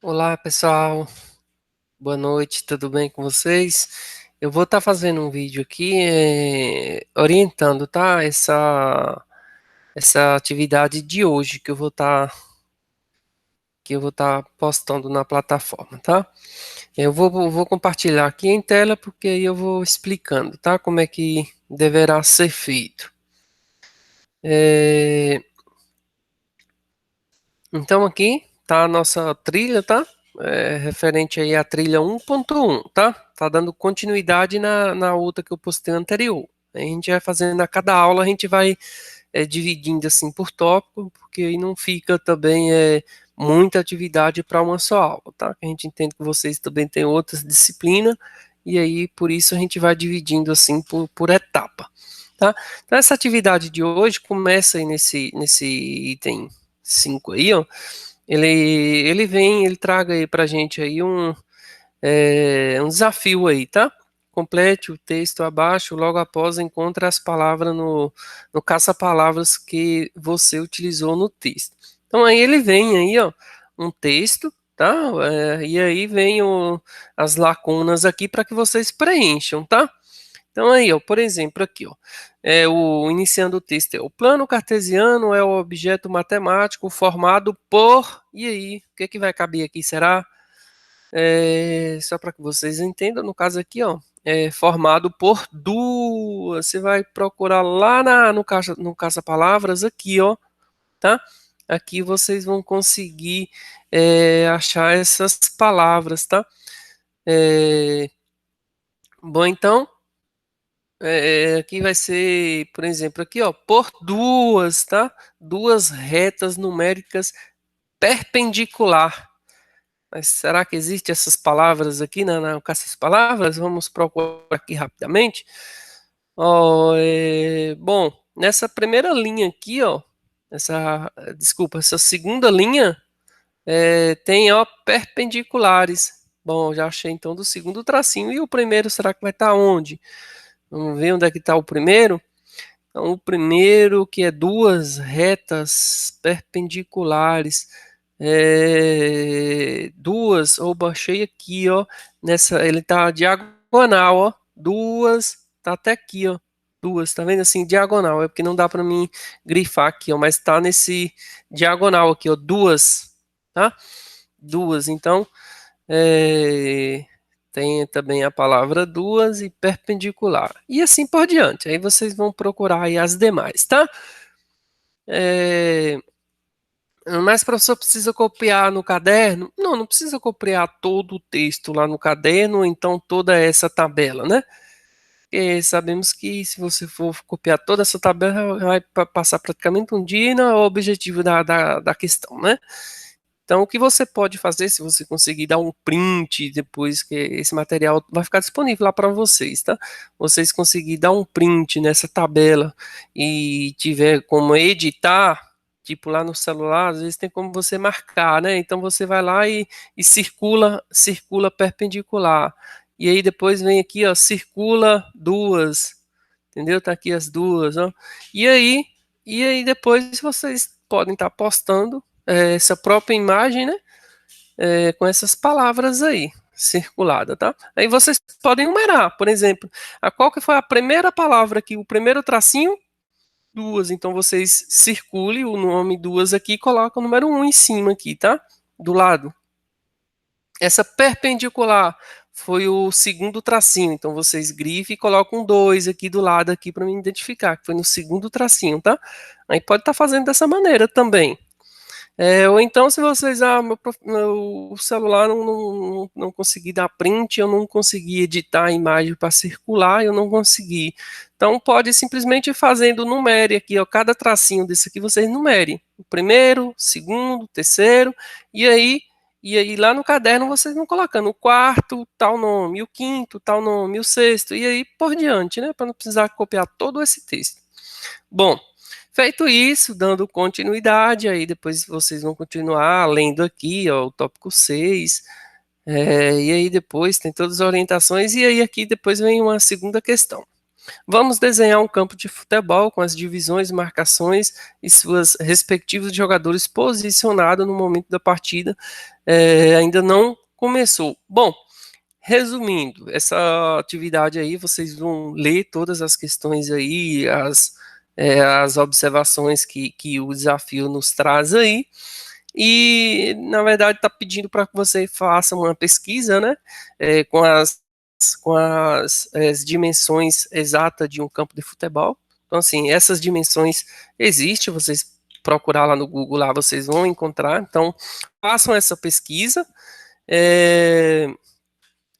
Olá, pessoal. Boa noite, tudo bem com vocês? Eu vou estar fazendo um vídeo aqui orientando, tá? Essa atividade de hoje que eu vou estar postando na plataforma, tá? Eu vou compartilhar aqui em tela porque aí eu vou explicando, tá? Como é que deverá ser feito. É, Então aqui tá a nossa trilha, tá? Referente aí à trilha 1.1, tá? Tá dando continuidade na outra que eu postei anterior. A gente vai fazendo a cada aula, a gente vai dividindo assim por tópico, porque aí não fica também muita atividade para uma só aula, tá? A gente entende que vocês também têm outras disciplinas, e aí por isso a gente vai dividindo assim por etapa, tá? Então essa atividade de hoje começa aí nesse item 5 aí, ó. Ele traga aí pra gente aí um desafio aí, tá? Complete o texto abaixo, logo após encontre as palavras no caça-palavras que você utilizou no texto. Então aí ele vem aí, ó, um texto, tá? E aí vem as lacunas aqui para que vocês preencham, tá? Então aí, ó, por exemplo, aqui, ó, iniciando o texto, o plano cartesiano é o objeto matemático formado por, e aí, o que é que vai caber aqui, será? Só para que vocês entendam, no caso aqui, ó, é formado por duas, você vai procurar lá no caça-palavras aqui, ó, tá? Aqui vocês vão conseguir achar essas palavras, tá? É, Bom, então, aqui vai ser, por exemplo, aqui, ó, por duas, tá? Duas retas numéricas perpendicular. Mas será que existem essas palavras aqui com essas palavras? Vamos procurar aqui rapidamente. Ó, bom, nessa primeira linha aqui, ó, desculpa, essa segunda linha tem, ó, perpendiculares. Bom, já achei então do segundo tracinho. E o primeiro, será que vai estar onde? Vamos ver onde é que está o primeiro. Então, o primeiro que é duas retas perpendiculares, duas, oba, achei aqui, ó, ele tá diagonal, ó, duas, tá até aqui, ó, duas, tá vendo assim, diagonal, é porque não dá para mim grifar aqui, ó, mas tá nesse diagonal aqui, ó, duas, tá? Duas, então, é, tem também a palavra duas e perpendicular. E assim por diante. Aí vocês vão procurar aí as demais, tá? É, mas professor precisa copiar no caderno? Não, não precisa copiar todo o texto lá no caderno, ou então toda essa tabela, né? Porque sabemos que se você for copiar toda essa tabela, vai passar praticamente um dia e não é o objetivo da questão, né? Então, o que você pode fazer, se você conseguir dar um print depois que esse material vai ficar disponível lá para vocês, tá? Vocês conseguir dar um print nessa tabela e tiver como editar, tipo lá no celular, às vezes tem como você marcar, né? Então você vai lá e circula perpendicular. E aí depois vem aqui, ó, circula duas, entendeu? Tá aqui as duas, ó. E aí, e aí depois vocês podem estar postando essa própria imagem, né? Com essas palavras aí circulada, tá? Aí vocês podem numerar, por exemplo, qual que foi a primeira palavra aqui, o primeiro tracinho, duas. Então vocês circulem o nome duas aqui e colocam o número um em cima aqui, tá? Do lado. Essa perpendicular foi o segundo tracinho, então vocês grifem e colocam um 2 aqui do lado aqui para me identificar, que foi no segundo tracinho, tá? Aí pode estar fazendo dessa maneira também. Ou então, se vocês, meu celular não consegui dar print, eu não consegui editar a imagem para circular, eu não consegui. Então, pode simplesmente ir fazendo numere aqui, ó, cada tracinho desse aqui vocês numerem. O primeiro, segundo, terceiro, e aí, e aí lá no caderno vocês vão colocando o quarto, tal nome, o quinto, tal nome, o sexto, e aí por diante, né? Para não precisar copiar todo esse texto. Bom, feito isso, dando continuidade, aí depois vocês vão continuar lendo aqui, ó, o tópico 6, e aí depois tem todas as orientações, e aí aqui depois vem uma segunda questão. Vamos desenhar um campo de futebol com as divisões, marcações e suas respectivos jogadores posicionados no momento da partida. Ainda não começou. Bom, resumindo, essa atividade aí, vocês vão ler todas as questões aí, as observações que o desafio nos traz aí, e na verdade está pedindo para que você faça uma pesquisa, né, com as dimensões exatas de um campo de futebol. Então, assim, essas dimensões existem, vocês procurar lá no Google, lá vocês vão encontrar. Então, façam essa pesquisa.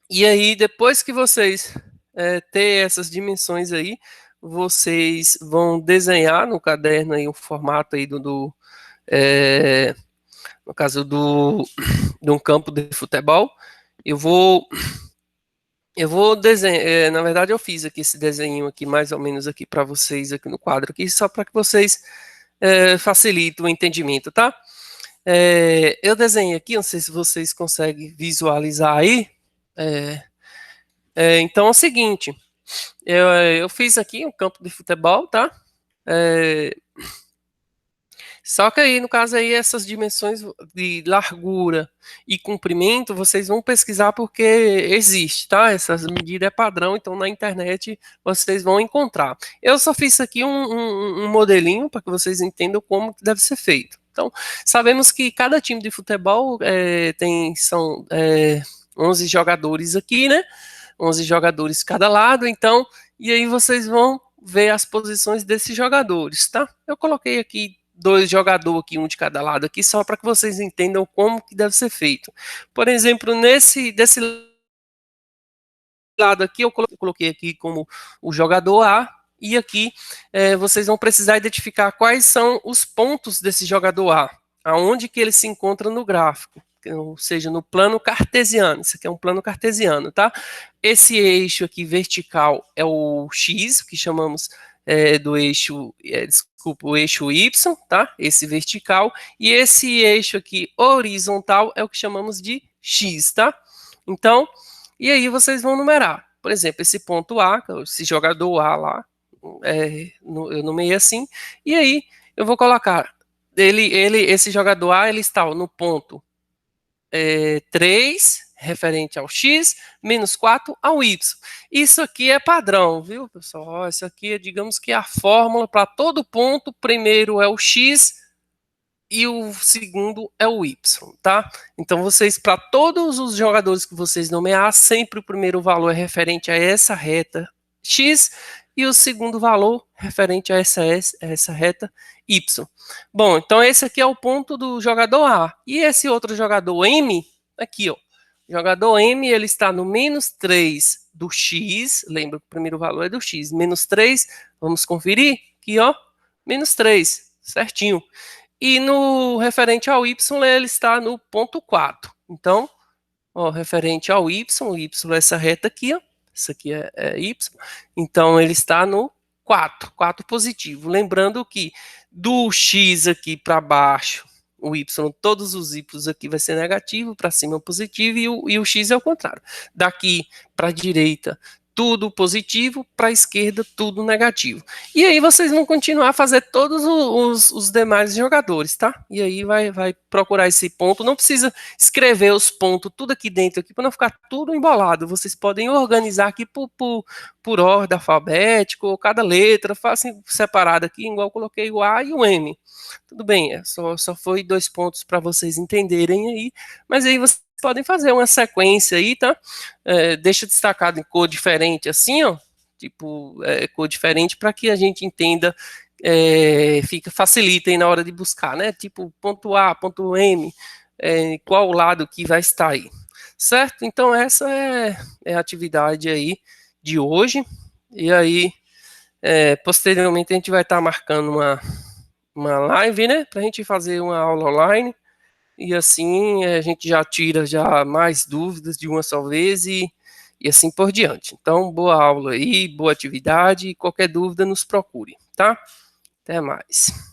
E aí, depois que vocês ter essas dimensões aí, vocês vão desenhar no caderno aí o formato aí no caso de um campo de futebol. Eu vou desenhar, na verdade eu fiz aqui esse desenho aqui, mais ou menos aqui para vocês aqui no quadro aqui, só para que vocês facilitem o entendimento, tá? Eu desenhei aqui, não sei se vocês conseguem visualizar aí. Então é o seguinte, eu fiz aqui um campo de futebol, tá? Só que aí, no caso aí, essas dimensões de largura e comprimento, vocês vão pesquisar porque existe, tá? Essas medidas é padrão, então na internet vocês vão encontrar. Eu só fiz aqui um modelinho para que vocês entendam como deve ser feito. Então, sabemos que cada time de futebol são 11 jogadores aqui, né? 11 jogadores cada lado, então, e aí vocês vão ver as posições desses jogadores, tá? Eu coloquei aqui 2 jogadores aqui, um de cada lado aqui, só para que vocês entendam como que deve ser feito. Por exemplo, desse lado aqui, eu coloquei aqui como o jogador A, e aqui vocês vão precisar identificar quais são os pontos desse jogador A, aonde que ele se encontra no gráfico, ou seja, no plano cartesiano. Isso aqui é um plano cartesiano, tá? Esse eixo aqui vertical é o X, que chamamos do eixo, desculpa, o eixo Y, tá? Esse vertical. E esse eixo aqui horizontal é o que chamamos de X, tá? Então, e aí vocês vão numerar. Por exemplo, esse ponto A, esse jogador A lá, eu nomeei assim, e aí eu vou colocar, esse jogador A, ele está no ponto 3, referente ao X, menos 4 ao Y. Isso aqui é padrão, viu, pessoal? Isso aqui é, digamos que a fórmula para todo ponto, primeiro é o X, e o segundo é o Y, tá? Então vocês, para todos os jogadores que vocês nomear, sempre o primeiro valor é referente a essa reta X e o segundo valor referente a essa reta Y. Bom, então esse aqui é o ponto do jogador A. E esse outro jogador M, aqui, ó. O jogador M, ele está no menos 3 do X, lembra que o primeiro valor é do X, menos 3, vamos conferir, aqui, ó, menos 3, certinho. E no referente ao Y, ele está no ponto 4. Então, ó, referente ao Y, o Y é essa reta aqui, ó. Isso aqui é Y. Então, ele está no 4, 4 positivo. Lembrando que do X aqui para baixo, o Y, todos os Y aqui vai ser negativo, para cima positivo, e o X é o contrário. Daqui para a direita, tudo positivo, para a esquerda, tudo negativo. E aí vocês vão continuar a fazer todos os demais jogadores, tá? E aí vai procurar esse ponto. Não precisa escrever os pontos tudo aqui dentro, aqui, para não ficar tudo embolado. Vocês podem organizar aqui por ordem alfabética, ou cada letra, façam separado aqui, igual eu coloquei o A e o M. Tudo bem, só foi 2 pontos para vocês entenderem aí, mas aí vocês podem fazer uma sequência aí, tá? Deixa destacado em cor diferente assim, ó, tipo, cor diferente para que a gente entenda, facilita aí na hora de buscar, né? Tipo, ponto A, ponto M, qual lado que vai estar aí, certo? Então essa é a atividade aí de hoje, e aí posteriormente a gente vai estar marcando uma live, né, para a gente fazer uma aula online, e assim a gente já tira já mais dúvidas de uma só vez e assim por diante. Então, boa aula aí, boa atividade, e qualquer dúvida nos procure, tá? Até mais.